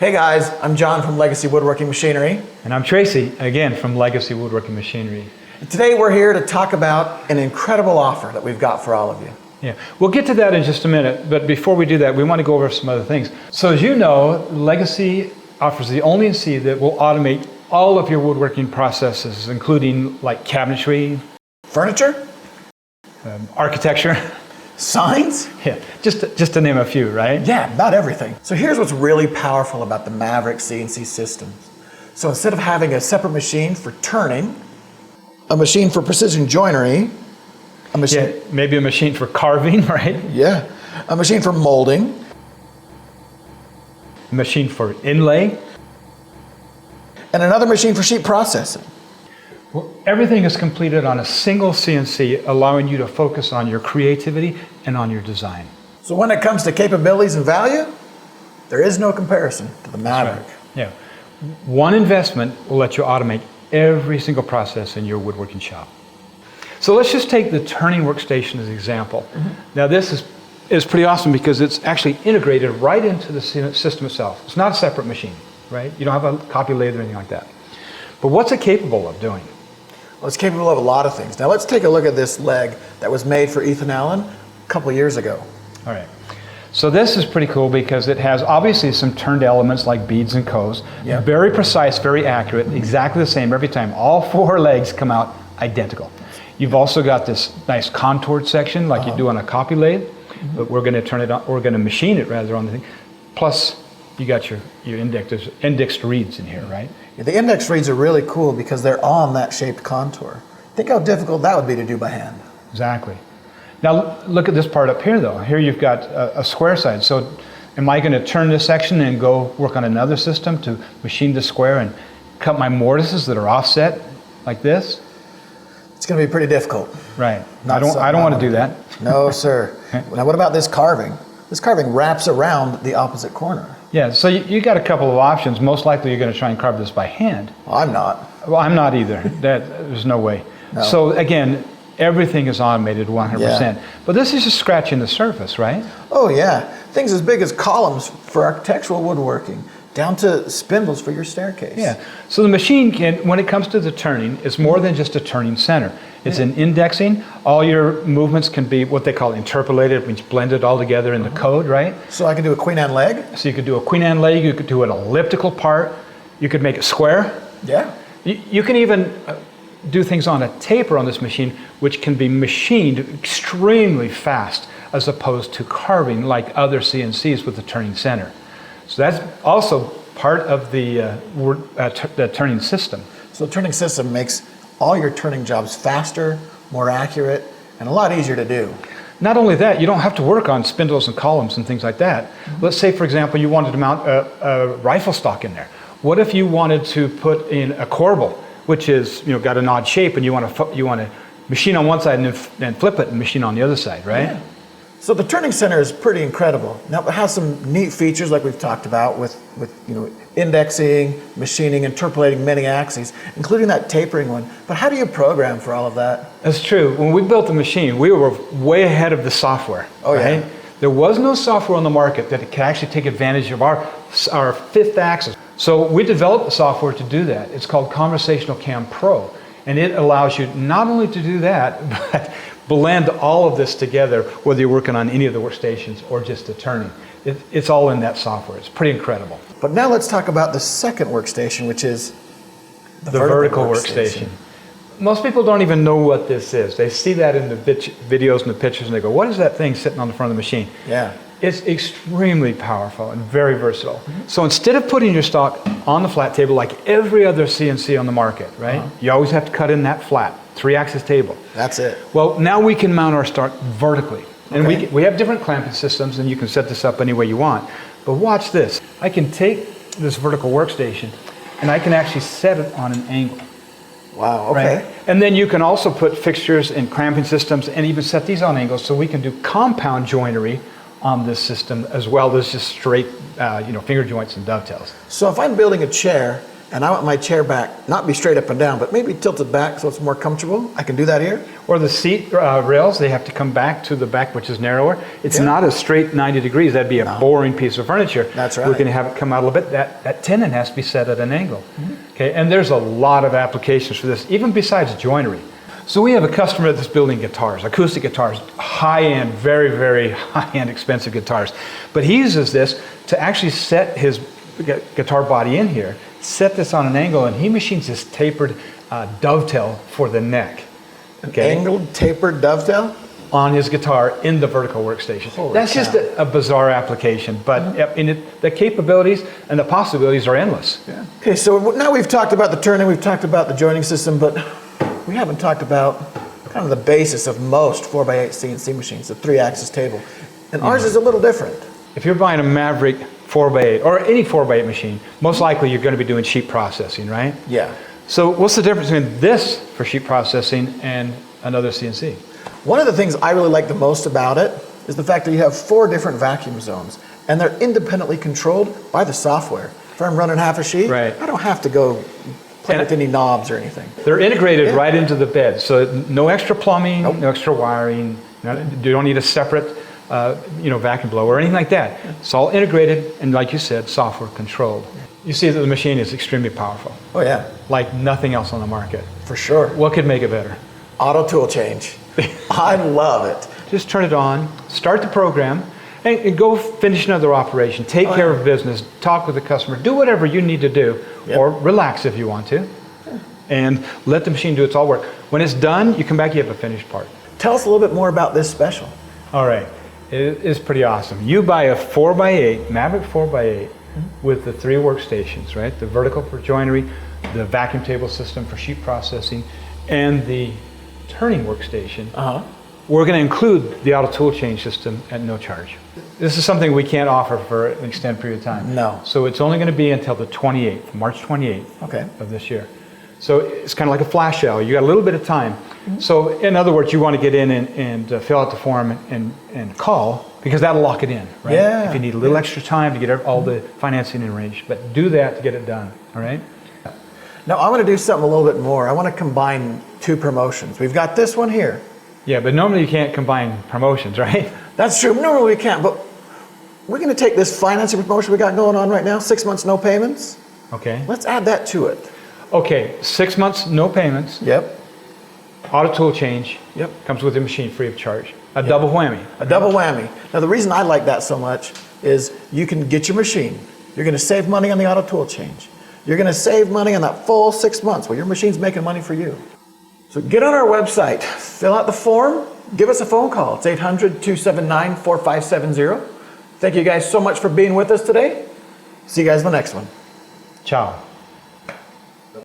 Hey guys, I'm John from Legacy Woodworking Machinery. And I'm Tracy, again from Legacy Woodworking Machinery. And today we're here to talk about an incredible offer that we've got for all of you. Yeah, we'll get to that in just a minute, but before we do that, we want to go over some other things. So as you know, Legacy offers the only CNC that will automate all of your woodworking processes, including like cabinetry, Furniture? architecture. Signs? Yeah, just to name a few, right? Yeah, about everything. So here's what's really powerful about the Maverick CNC systems. So instead of having a separate machine for turning, a machine for precision joinery, a machine... Yeah, maybe a machine for carving, right? Yeah. A machine for molding. A machine for inlay. And another machine for sheet processing. Well, everything is completed on a single CNC, allowing you to focus on your creativity and on your design. So when it comes to capabilities and value, there is no comparison to the Maverick. Right. Yeah. One investment will let you automate every single process in your woodworking shop. So let's just take the turning workstation as an example. Now this is pretty awesome because it's actually integrated right into the system itself. It's not a separate machine, right? You don't have a copy lathe or anything like that. But what's it capable of doing? Well, it's capable of a lot of things. Now let's take a look at this leg that was made for Ethan Allen a couple of years ago. All right. So this is pretty cool because it has obviously some turned elements like beads and coves. Yep. Very precise, very accurate, exactly the same every time. All four legs come out identical. You've also got this nice contoured section like you do on a copy lathe, but we're going to turn it on, we're going to machine it rather on the thing. Plus, you got your indexed reeds in here, right? Yeah, the index reeds are really cool because they're on that shaped contour. Think how difficult that would be to do by hand. Exactly. Now look at this part up here though. Here you've got a square side. So am I going to turn this section and go work on another system to machine the square and cut my mortises that are offset like this? It's going to be pretty difficult. Right. I don't want to do that. No, sir. Now what about this carving? This carving wraps around the opposite corner. Yeah, so you got a couple of options. Most likely you're going to try and carve this by hand. Well, I'm not. Well, I'm not either. There's no way. No. So again, everything is automated 100%. Yeah. But this is just scratching the surface, right? Oh yeah. Things as big as columns for architectural woodworking, down to spindles for your staircase. Yeah. So the machine can, when it comes to the turning, it's more than just a turning center. It's an indexing. All your movements can be what they call interpolated, which means blended all together in the code, right? So I can do a Queen Anne leg? So you could do a Queen Anne leg, you could do an elliptical part, you could make it square. Yeah. You can even do things on a taper on this machine, which can be machined extremely fast as opposed to carving like other CNCs with the turning center. So that's also part of the turning system. So the turning system makes all your turning jobs faster, more accurate, and a lot easier to do. Not only that, you don't have to work on spindles and columns and things like that. Let's say, for example, you wanted to mount a rifle stock in there. What if you wanted to put in a corbel, which is got an odd shape, and you want to machine on one side and then flip it and machine on the other side, right? Yeah. So the turning center is pretty incredible. Now it has some neat features like we've talked about with indexing, machining, interpolating many axes, including that tapering one. But how do you program for all of that? That's true. When we built the machine, we were way ahead of the software. Oh, right? yeah. There was no software on the market that could actually take advantage of our fifth axis. So we developed the software to do that. It's called Conversational Cam Pro. And it allows you not only to do that, but blend all of this together, whether you're working on any of the workstations or just the turning. It's all in that software. It's pretty incredible. But now let's talk about the second workstation, which is the vertical workstation. Most people don't even know what this is. They see that in the videos and the pictures and they go, what is that thing sitting on the front of the machine? Yeah. It's extremely powerful and very versatile. So instead of putting your stock on the flat table like every other CNC on the market, right? You always have to cut in that flat, 3-axis table. That's it. Well, now we can mount our stock vertically. And Okay. we have different clamping systems and you can set this up any way you want. But watch this. I can take this vertical workstation and I can actually set it on an angle. Wow, okay. Right? And then you can also put fixtures and clamping systems and even set these on angles so we can do compound joinery on this system as well as just straight finger joints and dovetails. So if I'm building a chair and I want my chair back, not be straight up and down, but maybe tilted back so it's more comfortable. I can do that here. Or the seat rails, they have to come back to the back, which is narrower. It's not a straight 90 degrees. That'd be a boring piece of furniture. That's right. We're going to have it come out a little bit. That tenon has to be set at an angle. Okay, and there's a lot of applications for this, even besides joinery. So we have a customer that's building guitars, acoustic guitars, high-end, very, very high-end expensive guitars. But he uses this to actually set his guitar body in here, set this on an angle, and he machines this tapered dovetail for the neck. Okay? Angled, tapered dovetail? On his guitar in the vertical workstation. That's just a bizarre application, but the capabilities and the possibilities are endless. Yeah. Okay, so now we've talked about the turning, we've talked about the joining system, but we haven't talked about kind of the basis of most 4x8 CNC machines, the 3-axis table. And ours is a little different. If you're buying a Maverick 4x8 or any 4x8 machine, most likely you're going to be doing sheet processing, right? Yeah. So what's the difference between this for sheet processing and another CNC? One of the things I really like the most about it is the fact that you have 4 different vacuum zones, and they're independently controlled by the software. If I'm running half a sheet, I don't have to go play with any knobs or anything. They're integrated right into the bed, so no extra plumbing, no extra wiring. You don't need a separate vacuum blower or anything like that. It's all integrated and, like you said, software controlled. You see that the machine is extremely powerful. Oh yeah. Like nothing else on the market. For sure. What could make it better? Auto tool change. I love it. Just turn it on, start the program, and go finish another operation. Take care of business, talk with the customer, do whatever you need to do, or relax if you want to, and let the machine do its all work. When it's done, you come back, you have a finished part. Tell us a little bit more about this special. All right, it is pretty awesome. You buy a 4x8, Maverick 4x8, with the 3 workstations, right? The vertical for joinery, the vacuum table system for sheet processing, and the turning workstation. We're going to include the auto tool change system at no charge. This is something we can't offer for an extended period of time. No. So it's only going to be until the 28th, March 28th of this year. So it's kind of like a flash sale. You got a little bit of time. So in other words, you want to get in and fill out the form and call, because that'll lock it in, right? Yeah. If you need a little extra time to get all the financing arranged, but do that to get it done, all right? Now I want to do something a little bit more. I want to combine 2 promotions. We've got this one here. Yeah, but normally you can't combine promotions, right? That's true. Normally we can't, but we're going to take this financing promotion we got going on right now, 6 months, no payments. Okay. Let's add that to it. Okay, 6 months, no payments. Yep. Auto tool change. Yep. Comes with the machine free of charge. A double whammy. A double whammy. Now the reason I like that so much is you can get your machine. You're going to save money on the auto tool change. You're going to save money on that full 6 months where your machine's making money for you. So get on our website, fill out the form, give us a phone call. It's 800-279-4570. Thank you guys so much for being with us today. See you guys in the next one. Ciao.